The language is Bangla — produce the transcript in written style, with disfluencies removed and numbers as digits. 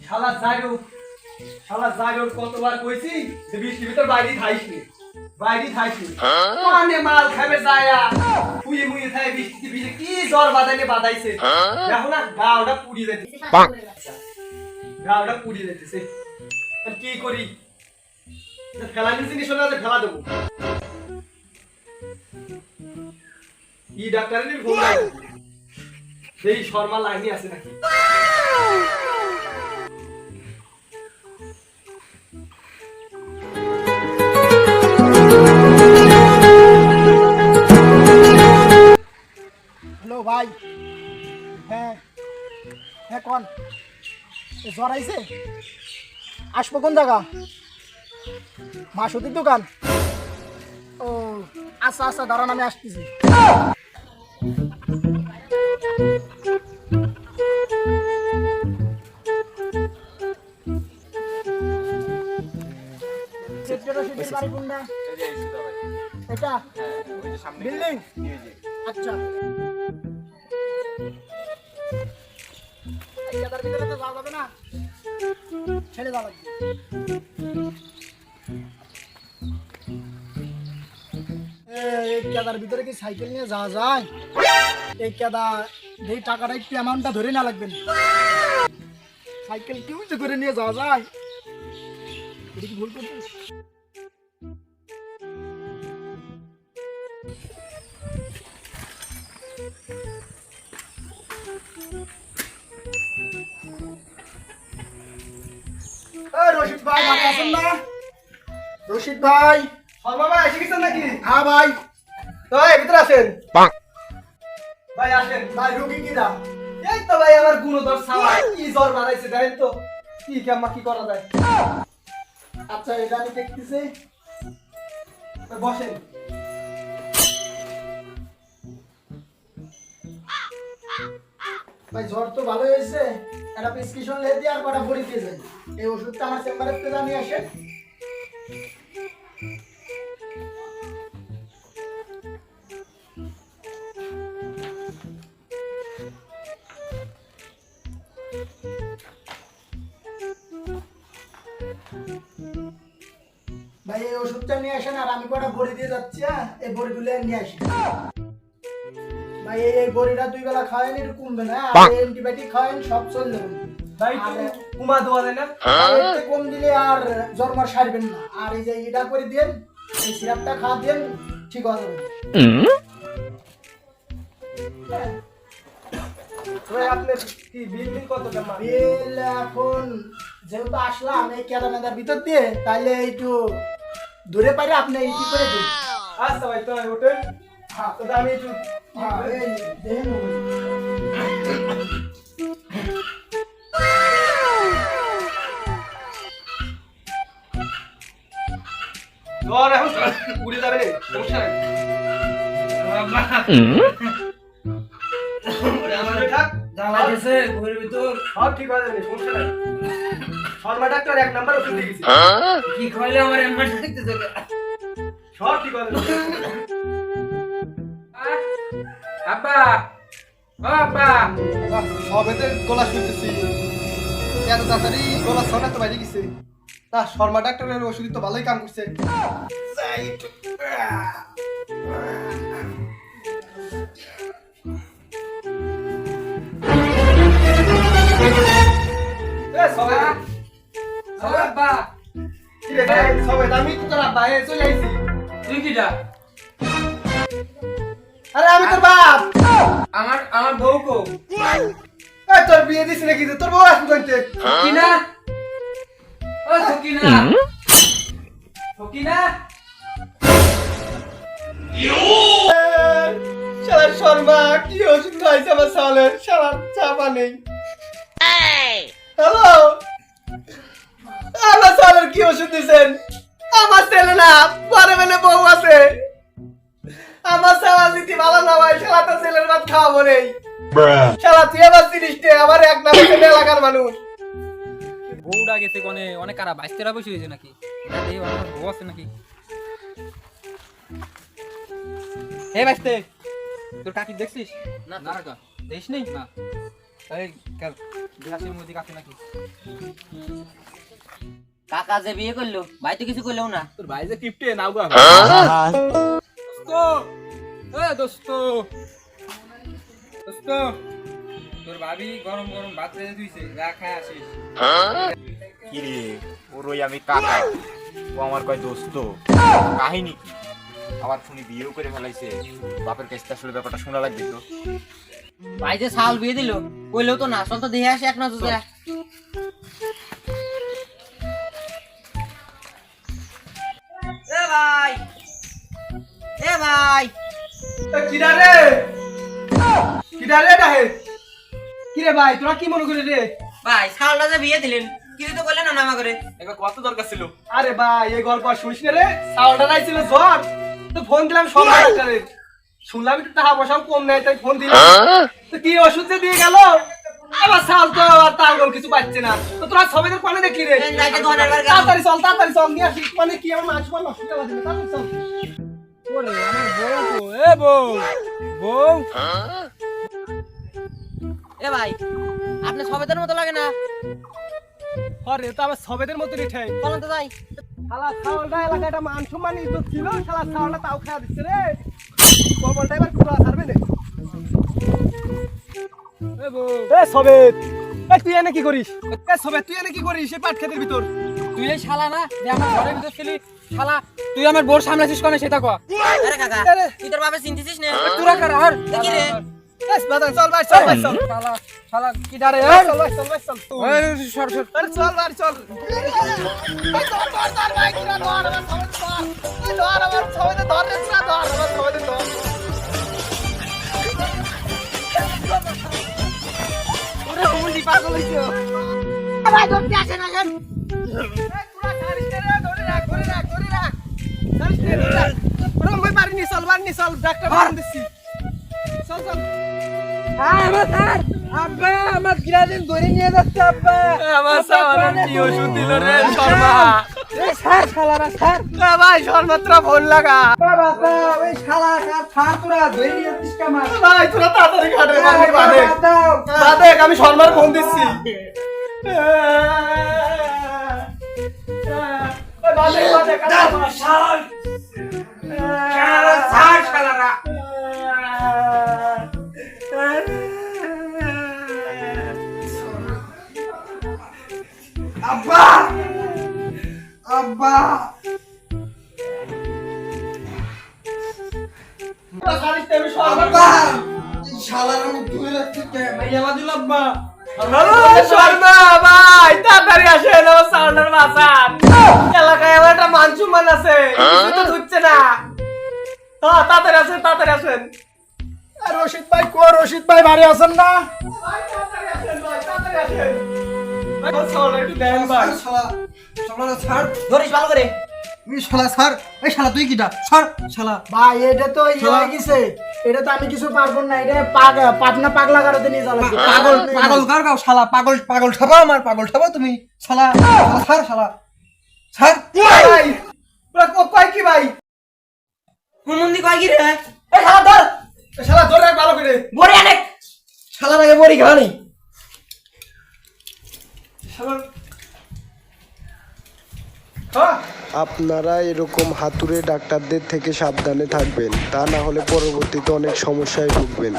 শালা যাইও শালা যাইও কতবার কইছি যে বৃষ্টির ভিতর বাইরে খাইসনি মানে মাল খাবে যায়া ফুয়ে মুয়ে খায় বৃষ্টি ভিজে কি জ্বর বাদাইছে দেখো না গাওটা পুড়িয়ে যাইতেছে গাওটা পুড়িয়ে যাইতেছে কি করি ফেলা জিনিস হলে আজ ফেলা দেবো ই ডাক্তারের ফোন এই শর্মা লাইনে আছে নাকি হ্যালো ভাই হ্যাঁ হ্যাঁ কোন জ্বর আইছে আসবো কোন জায়গা মাসুদির দোকান ও আচ্ছা আচ্ছা দাঁড়ান আমি আসতেছি বাড়ি কোনটা এটা বিল্ডিং আচ্ছা এটার ভিতরে তো যাওয়া যাবে না ছেড়ে যাওয়া লাগবে এই কেদার ভিতরে কি সাইকেল নিয়ে যাওয়া যায় এই কেদা এই টাকাটা একটু অ্যামাউন্টটা ধরে না লাগবে সাইকেল কেউ যে করে নিয়ে যাওয়া যায় এটা কি ভুল করছিস রশিদ ভাই ভালো আছেন না রশিদ ভাই শর্মা ভাই এসে গেছেন নাকি হ্যাঁ ভাই তো এই ভিতরে আসেন ভাই আসেন ভাই রুগী কি দাম এই তো ভাই আমার গুণধর সাওয়া কি জ্বর বাড়াইছে দেখেন তো কি কেমন কি করা যায় আচ্ছা এটা আমি দেখতেছি বসেন ভাই জ্বর তো ভালো হয়েছে একটা প্রেসক্রিপশন লিখে দিয়ে আর কটা বড়ি দিয়ে যাই এই ওষুধটা আমার চেম্বারে থেকে নিয়ে আসেন ভাই এই ওষুধটা নিয়ে আসেন আর আমি কটা বড়ি দিয়ে যাচ্ছি এই বড়িগুলো নিয়ে আসেন ভাই এই বড়িটা 2 বেলা খাওয়ান একটু কমবে না আর অ্যান্টিবায়োটিক খাওয়ান সব চলে যাবে ভাই কুমা দেওয়া যায় না এতে কম দিলে আর জ্বর মার সারবেন না আর এই যে এটা করে দেন এই সিরাপটা খাওয়া দেন ঠিক হয়ে যাবে ভাই আপনি কি বিল কত টাকা বিল এখন যেহেতু আসলাম এই ক্যারামেদার ভিতর দিয়ে তাহলে একটু দূরে পারে আপনি এই কি করে দিন আচ্ছা ভাই তো ওঠেন হ্যাঁ তো আমি একটু এই দেন জ্বর এখন উড়ে যাবে রে সমস্যা নাই জ্বালা গেছে ঘরের ভিতর সব ঠিক হয়ে যাবে সমস্যা নাই শর্মা ডাক্তার 1 নাম্বার ওষুধ দিয়ে গেছে কি খাইলে আমার এমন দেখতেছে সব ঠিক হয়ে যাবে আব্বা ও আব্বা সবেতে গলা শুনতেছি এত তাড়াতাড়ি গলা শোনা তো বাইরে গেছে তা শর্মা ডাক্তারের ওষুধ তো ভালোই কাম করছে আব্বা সবাই আমি তো তোর আব্বা চলে আইছি তুই কিটা আরে আমি তোর বাপ আমার বউ কো এই তোর বিয়ে দিছি নাকি তোর বউ আসবে কইতে সকিনা ও সকিনা সকিনা শালা শর্মা কি ওষুধ খাইছে আমার সালের শালা চাপা নেই হ্যালো আমার সালের কি ওষুধ দিছেন আমার ছেলে না পরে বেলে বউ আছে আমার শালা দিদি ভালো না ভাই শালা তো ছেলের ভাত খাওয়াবো নেই শালা তুই আবার জিনিসটে আমার এক নামে ছেলে এলাকার মানুষ বউটা গেছে কোনে অনেক কারা 22-23 বছর হয়েছে নাকি এই আমার বউ আছে নাকি হে বাইস্তে তোর কাকি দেখছিস না না দেখিস নেই না এই কাল দেহাসের মধ্যে কাছে নাকি কাকা যে বিয়ে করলো ভাই তো কিছু করলেও না। তোর ভাই যে কিপটে নাও গো দোস্ত দোস্ত তোর ভাবি গরম গরম ভাত রেঁধে দিয়েছে যা খায় আসিস কিরে ওর ওই আমি কাকা, ও আমার কয় দোস্ত, কাহিনী কি? আবার শুনি বিয়েও করে ফেলাইছে, বাপের কাছে আসলে ব্যাপারটা শোনা লাগবে তো। ভাই যে সাল বিয়ে দিল কইলেও তো না, চল তো দেখে আসি এক নজর দেয়া। এ ভাই এ ভাই কিরা রে ডাহে কিরে ভাই তোরা কি মনে করে রে? ভাই সালটা যে বিয়ে দিলেন কিছু তো করলেন না নামা করে। এবার কত দরকার ছিল? আরে ভাই এই গল্প আর শুনিস না রে, সাউন্ডটা নাইছিল জ্বর তো ফোন দিলাম সব ডাক্তারের, শুনলাম একটু টাকা পয়সাও কম নেয় তাই ফোন দিলাম, তো কি ওষুধ যে দিয়ে গেল আবার সাল তো আর তার কিছু পাচ্ছে না, তো তোরা সবাইদের কোনে দেখলি রে? তাড়াতাড়ি চল নিয়ে আসি, মানে কি আমার মাছ মাল নষ্ট করে দিবে, তাড়াতাড়ি চল। ওরে আমার বউ তো এ বউ বউ এ ভাই আপনি সবেদের মতো লাগে না, আরে তো আবার সবেদের মতো রে ঠাই বলেন তো যাই। শালা সাউন্ডটা এলাকায় একটা মান সম্মান ইজ্জত ছিল, শালা সাউন্ডটা তাও খাওয়া দিচ্ছে রে, কবলটা এবার টুকরা ছাড়বে না। এ বউ এ সবেদ, এ তুই এনে কি করিস? এ সবেদ তুই এনে কি করিস এই পাট খেতের ভিতর? তুই এই শালা না যে আমার ঘরের ভিতর ছিলি শালা, তুই আমার বোর সামলাছিস কোনে সেটা কয়া? আরে কাকা তুই তোর বাবা চিনতেছিস না? তোরা কারা আর কি রে? এ বাদা চল ভাই চল ভাই চল, শালা শালা কি ডারে চল ভাই চল ভাই চল, সর সর আরে চল ভাই চল। আব্বা আমার গিরাদিন ধরে নিয়ে যাচ্ছে আব্বা আমার সাওয়ারের কি ওষুধ দিল রে শর্মা? ছাড় শালারা ছাড় ভাই শর্মাত্র ফোন লাগা বাবা ওই শালা ছাড় তোরা ধরে নিয়ে যাচ্ছিস কামার ভাই তোরা তাড়াতাড়ি ঘাটে বাদে আমি শর্মার ফোন দিচ্ছি। ছাড় শালারা আব্বা আব্বা আব্বা শালার আমি তুলে রাখতে মাইয়া বাদিল আব্বা শর্মা ভাই তাড়াতাড়ি আসেন, আমার সাউন্ডার বাসান এলাকায় আমার একটা মান সম্মান আছে, কিছু তো হচ্ছে না। হ্যাঁ তাড়াতাড়ি আসেন। রশিদ ভাই কো, রশিদ ভাই বাড়ি আছেন না? ভাই তাড়াতাড়ি আসেন ভাই, তাড়াতাড়ি আসেন। ভাই সাউন্ড একটু দেন ভাই। শালা শালা ছাড় ধরিস ভালো করে। তুই শালা ছাড়, এই শালা তুই কিটা ছাড় শালা। ভাই এটা তো ইয়ে হয়ে গেছে, এটা তো আমি কিছু পারবো না, এটা পাটনা পাগলা গাড়িতে নিয়ে যাবো। পাগল পাগল কার গাও শালা, পাগল পাগল ঠাবা আমার, পাগল ঠাবা তুমি শালা। ছাড় শালা ছাড়। ভাই ওরা কয় কি ভাই? হুমুন্দি কয় কি রে? এই শালা ধর, এই শালা ধরে রাখ ভালো করে। বড়ি অনেক শালার আগে বড়ি খাওয়ানি। হ্যাঁ আপনারা এরকম হাতুড়ে ডাক্তারদের থেকে সাবধানে থাকবেন, তা না হলে পরবর্তীতে অনেক সমস্যায় ভুগবেন।